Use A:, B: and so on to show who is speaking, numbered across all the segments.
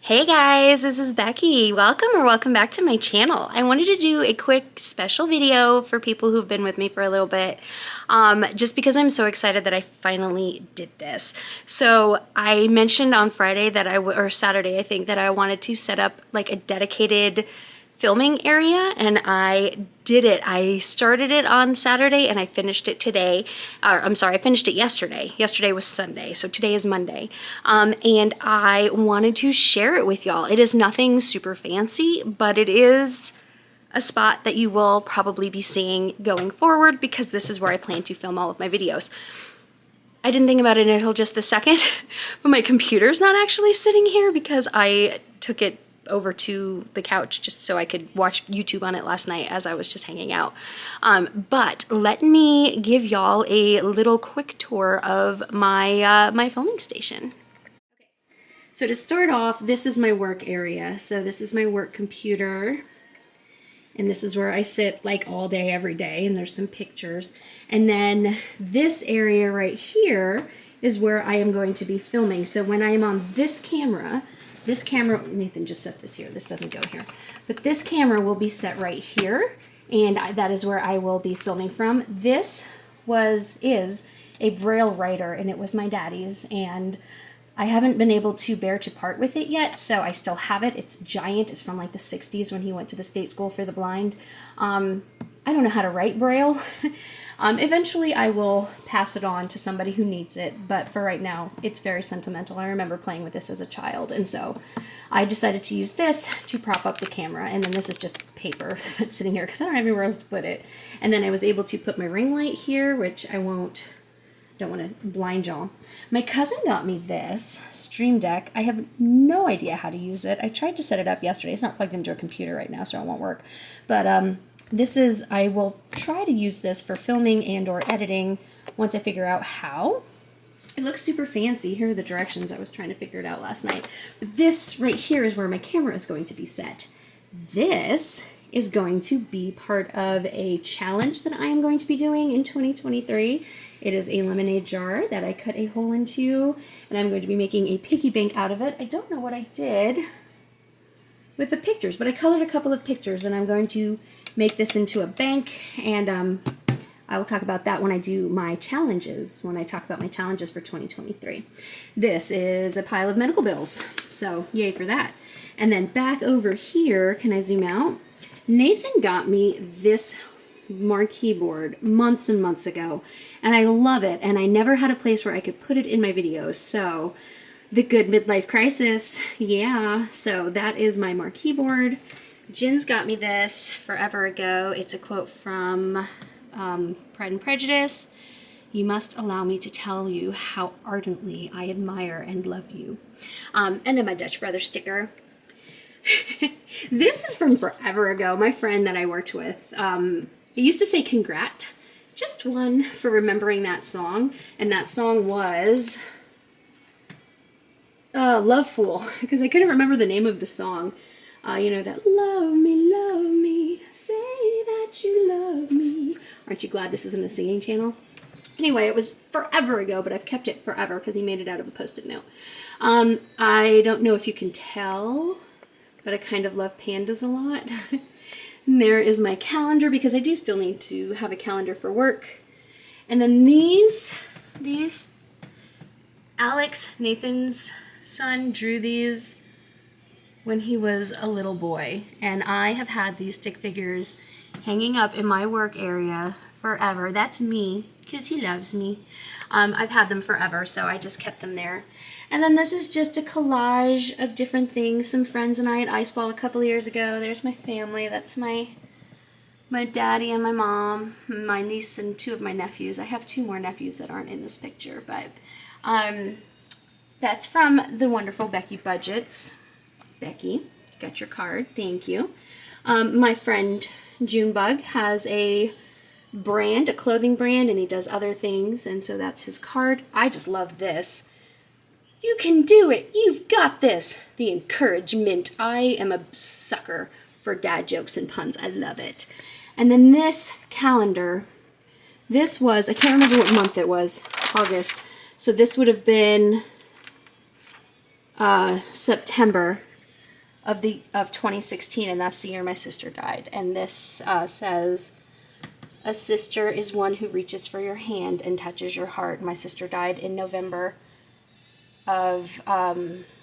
A: Hey guys, this is Becky. Welcome back to my channel. I wanted to do a quick special video for people who've been with me for a little bit, just because I'm so excited that I finally did this. So I mentioned on Friday that or Saturday, I think, that I wanted to set up like a dedicated filming area, and I did it. I started it on Saturday and I finished it today. I'm sorry, I finished it yesterday. Yesterday was Sunday, so today is Monday. And I wanted to share it with y'all. It is nothing super fancy, but it is a spot that you will probably be seeing going forward because this is where I plan to film all of my videos. I didn't think about it until just the second, but my computer's not actually sitting here because I took it over to the couch just so I could watch YouTube on it last night as I was just hanging out. But let me give y'all a little quick tour of my my filming station. Okay. So to start off, this is my work area. So this is my work computer, and this is where I sit like all day, every day, and there's some pictures. And then this area right here is where I am going to be filming. So when I am on this camera, Nathan just set this here, this doesn't go here, but this camera will be set right here, and that is where I will be filming from. This is a Braille writer, and it was my daddy's, and I haven't been able to bear to part with it yet, so I still have it. It's giant. It's from like the 60s when he went to the State School for the Blind. I don't know how to write Braille. Eventually I will pass it on to somebody who needs it, but for right now, it's very sentimental. I remember playing with this as a child, and so I decided to use this to prop up the camera, and then this is just paper that's sitting here because I don't have anywhere else to put it. And then I was able to put my ring light here, which don't want to blind y'all. My cousin got me this Stream Deck. I have no idea how to use it. I tried to set it up yesterday. It's not plugged into a computer right now, so it won't work. But I will try to use this for filming and or editing once I figure out how. It looks super fancy. Here are the directions. I was trying to figure it out last night. But this right here is where my camera is going to be set. This is going to be part of a challenge that I am going to be doing in 2023. It is a lemonade jar that I cut a hole into, and I'm going to be making a piggy bank out of it. I don't know what I did with the pictures, but I colored a couple of pictures, and I'm going to make this into a bank, and I will talk about that when I do my challenges, when I talk about my challenges for 2023. This is a pile of medical bills, so yay for that. And then back over here, can I zoom out? Nathan got me this marquee board months and months ago, and I love it, and I never had a place where I could put it in my videos, so the good midlife crisis, yeah. So that is my marquee board. Jin's got me this forever ago. It's a quote from Pride and Prejudice. "You must allow me to tell you how ardently I admire and love you." And then my Dutch Brother sticker. This is from forever ago. My friend that I worked with, it used to say "Congrat." Just one for remembering that song. And that song was Love Fool, because I couldn't remember the name of the song. You know that love me, say that you love me. Aren't you glad this isn't a singing channel? Anyway, it was forever ago, but I've kept it forever because he made it out of a Post-it note. I don't know if you can tell, but I kind of love pandas a lot. And there is my calendar, because I do still need to have a calendar for work. And then these Alex, Nathan's son, drew these when he was a little boy, and I have had these stick figures hanging up in my work area forever. That's me, because he loves me. I've had them forever, so I just kept them there. And then this is just a collage of different things. Some friends and I at Ice Ball a couple of years ago. There's my family. That's my daddy and my mom, my niece and two of my nephews. I have two more nephews that aren't in this picture, but that's from the wonderful Becky Budgets. Becky, got your card, thank you. My friend Junebug has a brand, a clothing brand, and he does other things, and so that's his card. I just love this. "You can do it, you've got this." The encouragement. I am a sucker for dad jokes and puns. I love it. And then this calendar, this was, I can't remember what month it was, August, so this would have been September. of 2016, and that's the year my sister died. And this says, "A sister is one who reaches for your hand and touches your heart." My sister died in November of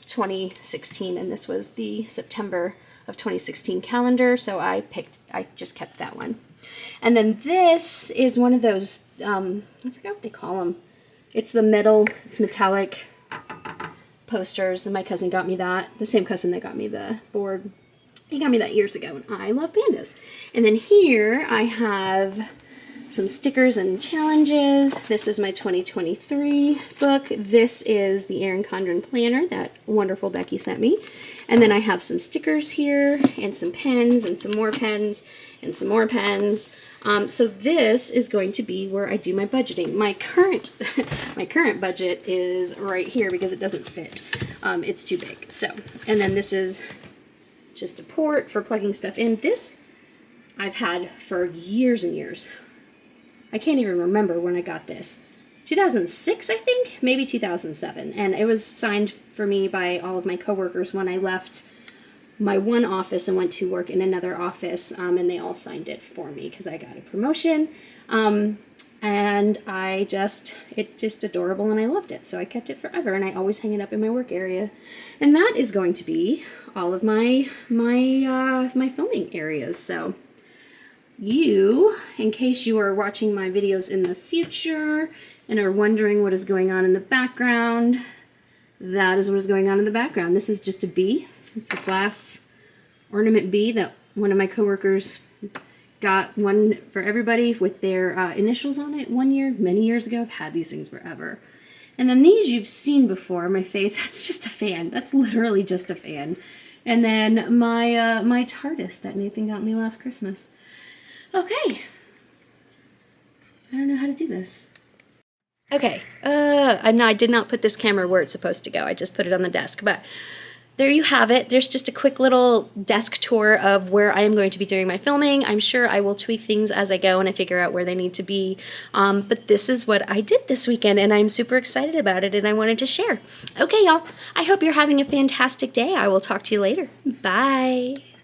A: 2016, and this was the September of 2016 calendar, so I just kept that one. And then this is one of those, I forgot what they call them. It's metallic posters, and my cousin got me that. The same cousin that got me the board. He got me that years ago, and I love pandas. And then here I have some stickers and challenges. This is my 2023 book. This is the Erin Condren planner that wonderful Becky sent me. And then I have some stickers here, and some pens, and some more pens, and some more pens. So this is going to be where I do my budgeting. My current budget is right here because it doesn't fit. It's too big. So, and then this is just a port for plugging stuff in. This I've had for years and years. I can't even remember when I got this. 2006, I think? Maybe 2007. And it was signed for me by all of my coworkers when I left my one office and went to work in another office, and they all signed it for me because I got a promotion. And it's just adorable, and I loved it. So I kept it forever, and I always hang it up in my work area. And that is going to be all of my filming areas. So you, in case you are watching my videos in the future and are wondering what is going on in the background, that is what is going on in the background. This is just a bee. It's a glass ornament bee that one of my coworkers got one for everybody with their initials on it one year, many years ago. I've had these things forever. And then these you've seen before, my Faith. That's just a fan. That's literally just a fan. And then my TARDIS that Nathan got me last Christmas. Okay. I don't know how to do this. Okay. I did not put this camera where it's supposed to go. I just put it on the desk. But there you have it. There's just a quick little desk tour of where I am going to be doing my filming. I'm sure I will tweak things as I go and I figure out where they need to be. But this is what I did this weekend, and I'm super excited about it, and I wanted to share. Okay, y'all. I hope you're having a fantastic day. I will talk to you later. Bye.